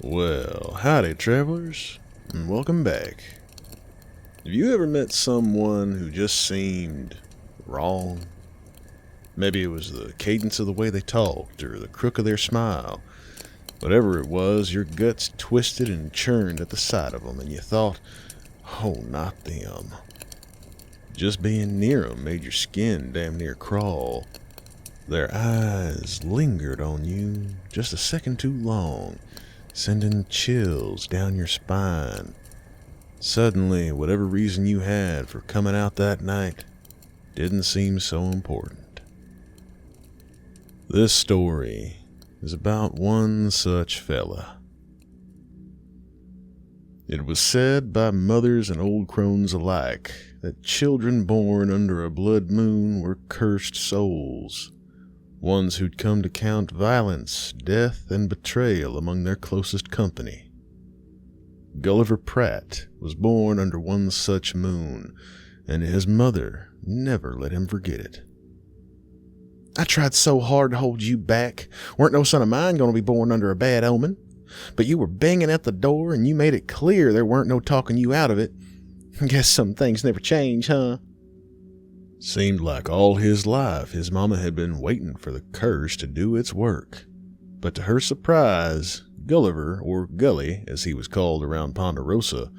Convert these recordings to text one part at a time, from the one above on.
Well, howdy travelers, and welcome back. Have you ever met someone who just seemed wrong? Maybe it was the cadence of the way they talked, or the crook of their smile. Whatever it was, your guts twisted and churned at the sight of them, and you thought, oh, not them. Just being near them made your skin damn near crawl. Their eyes lingered on you just a second too long, sending chills down your spine. Suddenly, whatever reason you had for coming out that night didn't seem so important. This story is about one such fella. It was said by mothers and old crones alike that children born under a blood moon were cursed souls, ones who'd come to count violence, death, and betrayal among their closest company. Gulliver Pratt was born under one such moon, and his mother never let him forget it. "I tried so hard to hold you back. Weren't no son of mine going to be born under a bad omen. But you were banging at the door, and you made it clear there weren't no talking you out of it. Guess some things never change, huh?" Seemed like all his life his mama had been waiting for the curse to do its work. But to her surprise, Gulliver, or Gully as he was called around Ponderosa,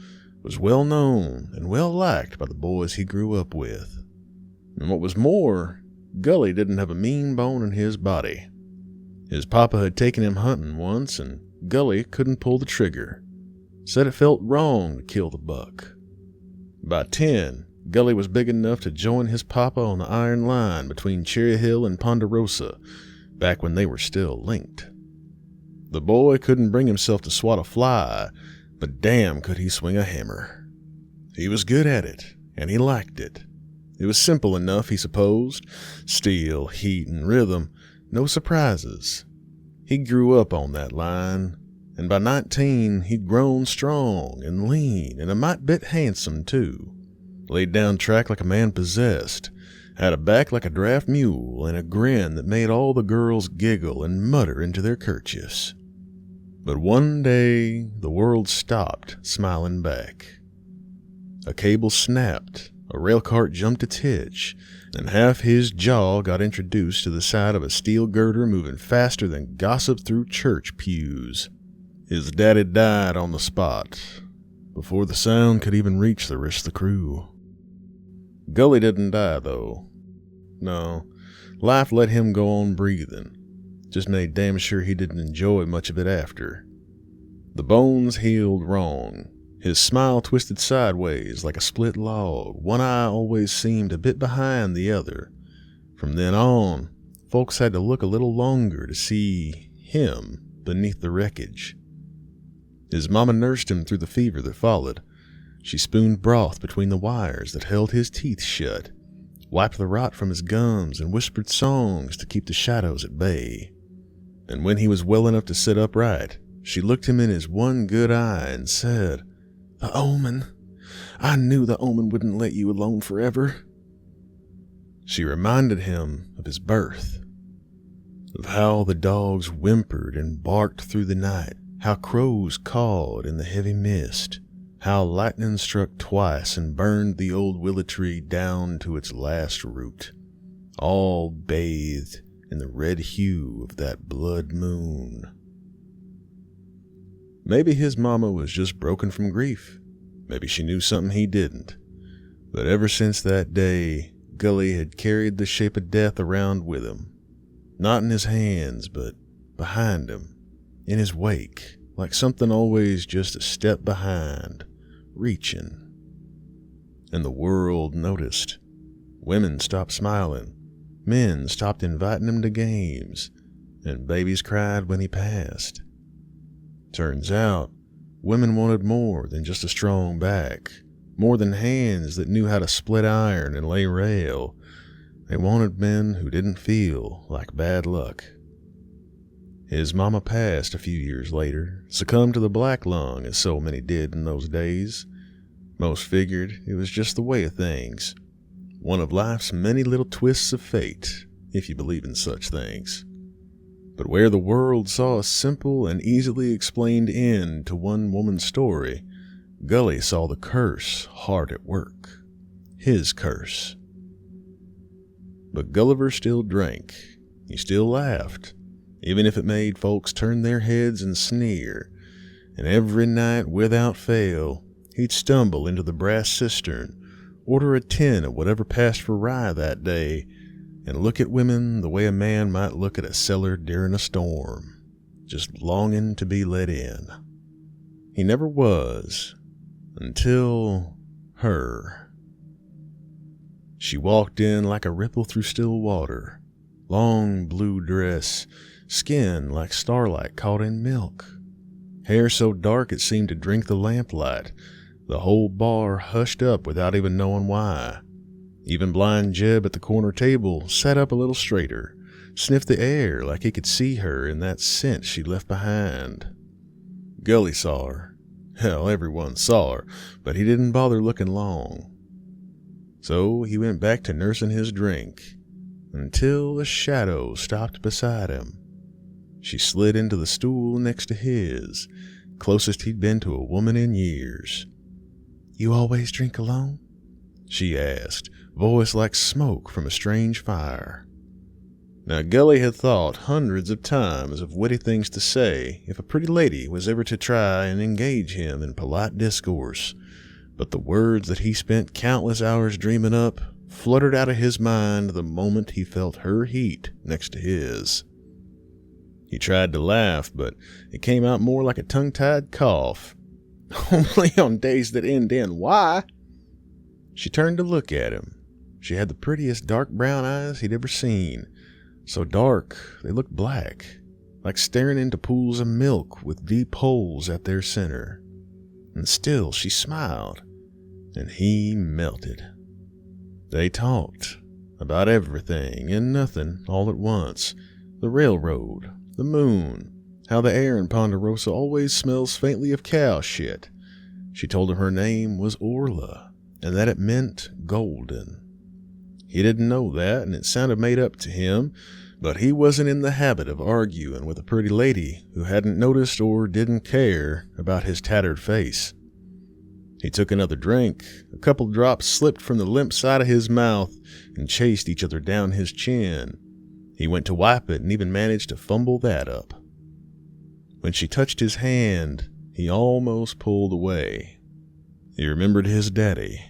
was well known and well liked by the boys he grew up with. And what was more, Gully didn't have a mean bone in his body. His papa had taken him hunting once, and Gully couldn't pull the trigger. Said it felt wrong to kill the buck. By 10, Gully was big enough to join his papa on the iron line between Cherry Hill and Ponderosa, back when they were still linked. The boy couldn't bring himself to swat a fly, but damn could he swing a hammer. He was good at it, and he liked it. It was simple enough, he supposed. Steel, heat, and rhythm, no surprises. He grew up on that line, and by 19 he'd grown strong and lean and a mite bit handsome too. Laid down track like a man possessed, had a back like a draft mule, and a grin that made all the girls giggle and mutter into their kerchiefs. But one day, the world stopped smiling back. A cable snapped, a rail cart jumped its hitch, and half his jaw got introduced to the side of a steel girder moving faster than gossip through church pews. His daddy died on the spot, before the sound could even reach the rest of the crew. Gully didn't die, though. No, life let him go on breathing. Just made damn sure he didn't enjoy much of it after. The bones healed wrong. His smile twisted sideways like a split log. One eye always seemed a bit behind the other. From then on, folks had to look a little longer to see him beneath the wreckage. His mama nursed him through the fever that followed. She spooned broth between the wires that held his teeth shut, wiped the rot from his gums, and whispered songs to keep the shadows at bay. And when he was well enough to sit upright, she looked him in his one good eye and said, "The omen. I knew the omen wouldn't let you alone forever." She reminded him of his birth, of how the dogs whimpered and barked through the night, how crows cawed in the heavy mist, how lightning struck twice and burned the old willow tree down to its last root, all bathed in the red hue of that blood moon. Maybe his mama was just broken from grief. Maybe she knew something he didn't. But ever since that day, Gully had carried the shape of death around with him. Not in his hands, but behind him, in his wake, like something always just a step behind, reaching. And the world noticed. Women stopped smiling. Men stopped inviting him to games. And babies cried when he passed. Turns out, women wanted more than just a strong back, more than hands that knew how to split iron and lay rail. They wanted men who didn't feel like bad luck. His mama passed a few years later, succumbed to the black lung as so many did in those days. Most figured it was just the way of things. One of life's many little twists of fate, if you believe in such things. But where the world saw a simple and easily explained end to one woman's story, Gully saw the curse hard at work. His curse. But Gulliver still drank. He still laughed, even if it made folks turn their heads and sneer. And every night, without fail, he'd stumble into the brass cistern, order a tin of whatever passed for rye that day, and look at women the way a man might look at a cellar during a storm, just longing to be let in. He never was, until her. She walked in like a ripple through still water, long blue dress, skin like starlight caught in milk, hair so dark it seemed to drink the lamplight, the whole bar hushed up without even knowing why. Even blind Jeb at the corner table sat up a little straighter, sniffed the air like he could see her in that scent she left behind. Gully saw her. Hell, everyone saw her, but he didn't bother looking long. So he went back to nursing his drink, until a shadow stopped beside him. She slid into the stool next to his, closest he'd been to a woman in years. "You always drink alone?" she asked, voice like smoke from a strange fire. Now Gully had thought hundreds of times of witty things to say if a pretty lady was ever to try and engage him in polite discourse, but the words that he spent countless hours dreaming up fluttered out of his mind the moment he felt her heat next to his. He tried to laugh, but it came out more like a tongue-tied cough. Only on days that end in Y. She turned to look at him. She had the prettiest dark brown eyes he'd ever seen, so dark they looked black, like staring into pools of milk with deep holes at their center. And still she smiled, and he melted. They talked about everything and nothing all at once. The railroad, the moon, how the air in Ponderosa always smells faintly of cow shit. She told him her name was Orla, and that it meant golden. He didn't know that, and it sounded made up to him, but he wasn't in the habit of arguing with a pretty lady who hadn't noticed or didn't care about his tattered face. He took another drink. A couple drops slipped from the limp side of his mouth and chased each other down his chin. He went to wipe it and even managed to fumble that up. When she touched his hand, he almost pulled away. He remembered his daddy,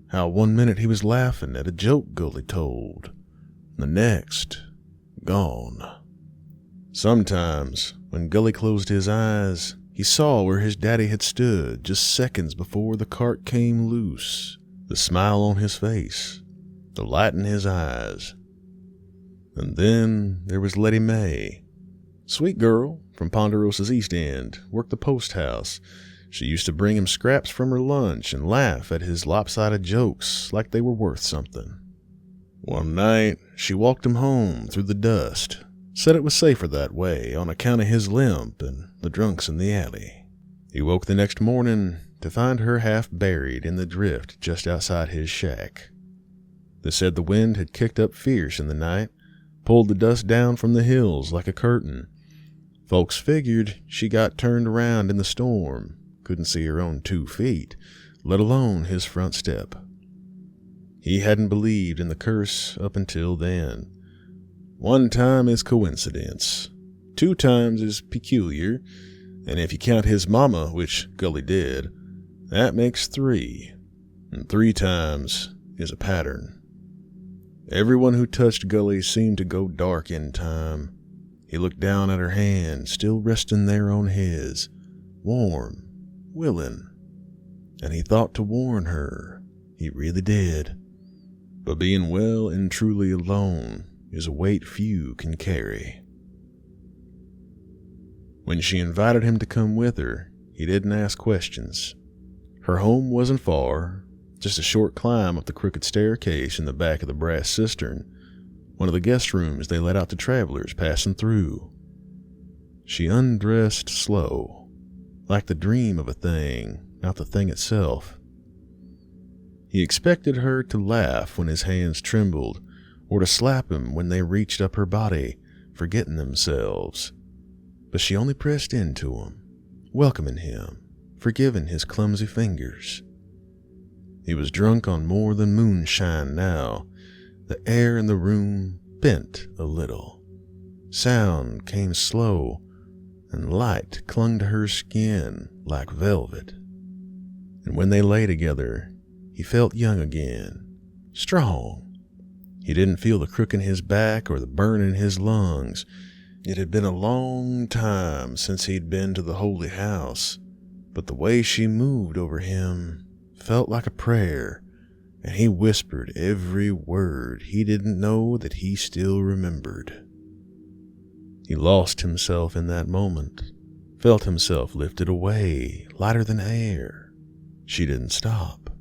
how one minute he was laughing at a joke Gully told, the next, gone. Sometimes, when Gully closed his eyes, he saw where his daddy had stood just seconds before the cart came loose, the smile on his face, the light in his eyes. And then there was Letty Mae. Sweet girl from Ponderosa's East End, worked the post house. She used to bring him scraps from her lunch and laugh at his lopsided jokes like they were worth something. One night, she walked him home through the dust, said it was safer that way on account of his limp and the drunks in the alley. He woke the next morning to find her half buried in the drift just outside his shack. They said the wind had kicked up fierce in the night, pulled the dust down from the hills like a curtain. Folks figured she got turned around in the storm, couldn't see her own 2 feet, let alone his front step. He hadn't believed in the curse up until then. 1 time is coincidence, 2 times is peculiar, and if you count his mama, which Gully did, that makes 3, and 3 times is a pattern. Everyone who touched Gully seemed to go dark in time. He looked down at her hand, still resting there on his, warm, willing, and he thought to warn her. He really did. But being well and truly alone is a weight few can carry. When she invited him to come with her, he didn't ask questions. Her home wasn't far, just a short climb up the crooked staircase in the back of the brass cistern, one of the guest rooms they let out to travelers passing through. She undressed slow, like the dream of a thing, not the thing itself. He expected her to laugh when his hands trembled, or to slap him when they reached up her body, forgetting themselves. But she only pressed into him, welcoming him, forgiving his clumsy fingers. He was drunk on more than moonshine now. The air in the room bent a little. Sound came slow, and light clung to her skin like velvet. And when they lay together, he felt young again, strong. He didn't feel the crook in his back or the burn in his lungs. It had been a long time since he'd been to the holy house, but the way she moved over him felt like a prayer, and he whispered every word he didn't know that he still remembered. He lost himself in that moment, felt himself lifted away, lighter than air. She didn't stop.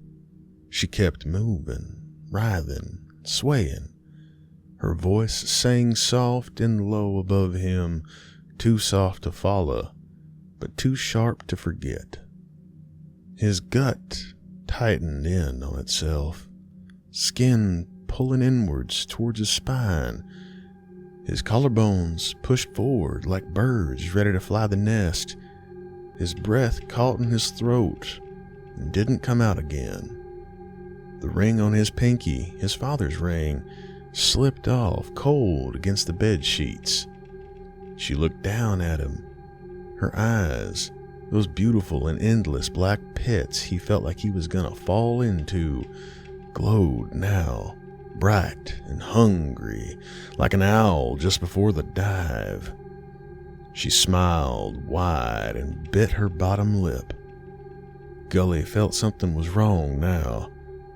She kept moving, writhing, swaying. Her voice sang soft and low above him, too soft to follow, but too sharp to forget. His gut tightened in on itself, skin pulling inwards towards his spine. His collarbones pushed forward like birds ready to fly the nest. His breath caught in his throat and didn't come out again. The ring on his pinky, his father's ring, slipped off cold against the bed sheets. She looked down at him. Her eyes, those beautiful and endless black pits he felt like he was gonna fall into, glowed now, bright and hungry, like an owl just before the dive. She smiled wide and bit her bottom lip. Gully felt something was wrong now,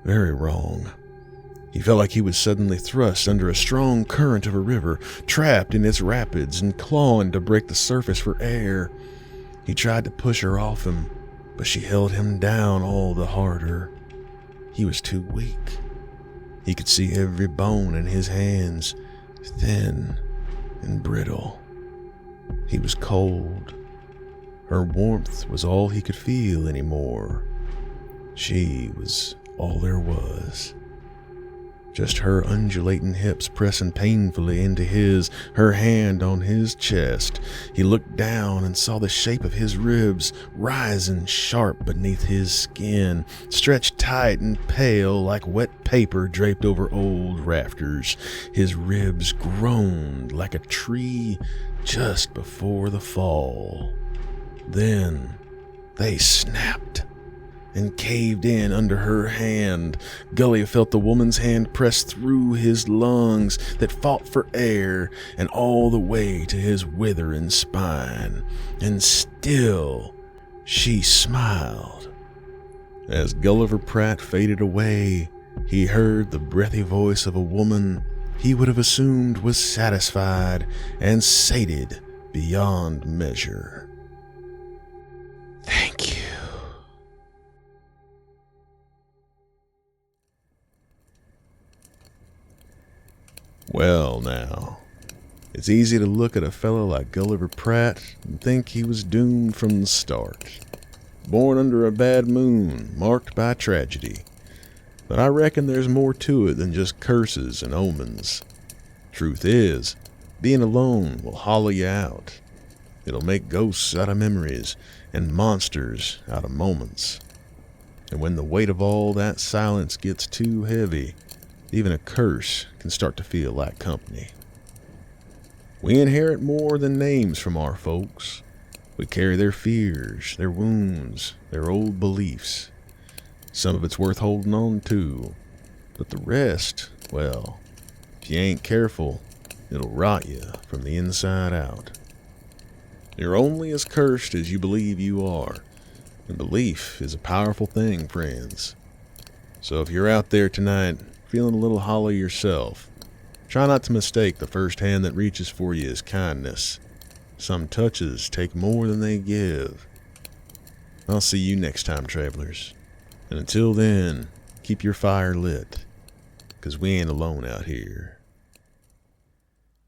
very wrong. He felt like he was suddenly thrust under a strong current of a river, trapped in its rapids and clawing to break the surface for air. He tried to push her off him, but she held him down all the harder. He was too weak. He could see every bone in his hands, thin and brittle. He was cold. Her warmth was all he could feel anymore. She was all there was. Just her undulating hips pressing painfully into his, her hand on his chest. He looked down and saw the shape of his ribs rising sharp beneath his skin, stretched tight and pale like wet paper draped over old rafters. His ribs groaned like a tree just before the fall. Then they snapped and caved in under her hand. Gully felt the woman's hand press through his lungs that fought for air and all the way to his withering spine. And still, she smiled. As Gulliver Pratt faded away, he heard the breathy voice of a woman he would have assumed was satisfied and sated beyond measure. Thank you. Well now, it's easy to look at a fellow like Gulliver Pratt and think he was doomed from the start. Born under a bad moon, marked by tragedy. But I reckon there's more to it than just curses and omens. Truth is, being alone will hollow you out. It'll make ghosts out of memories and monsters out of moments. And when the weight of all that silence gets too heavy, even a curse can start to feel like company. We inherit more than names from our folks. We carry their fears, their wounds, their old beliefs. Some of it's worth holding on to, but the rest, well, if you ain't careful, it'll rot you from the inside out. You're only as cursed as you believe you are, and belief is a powerful thing, friends. So if you're out there tonight feeling a little hollow yourself, try not to mistake the first hand that reaches for you as kindness. Some touches take more than they give. I'll see you next time, travelers. And until then, keep your fire lit, 'cause we ain't alone out here.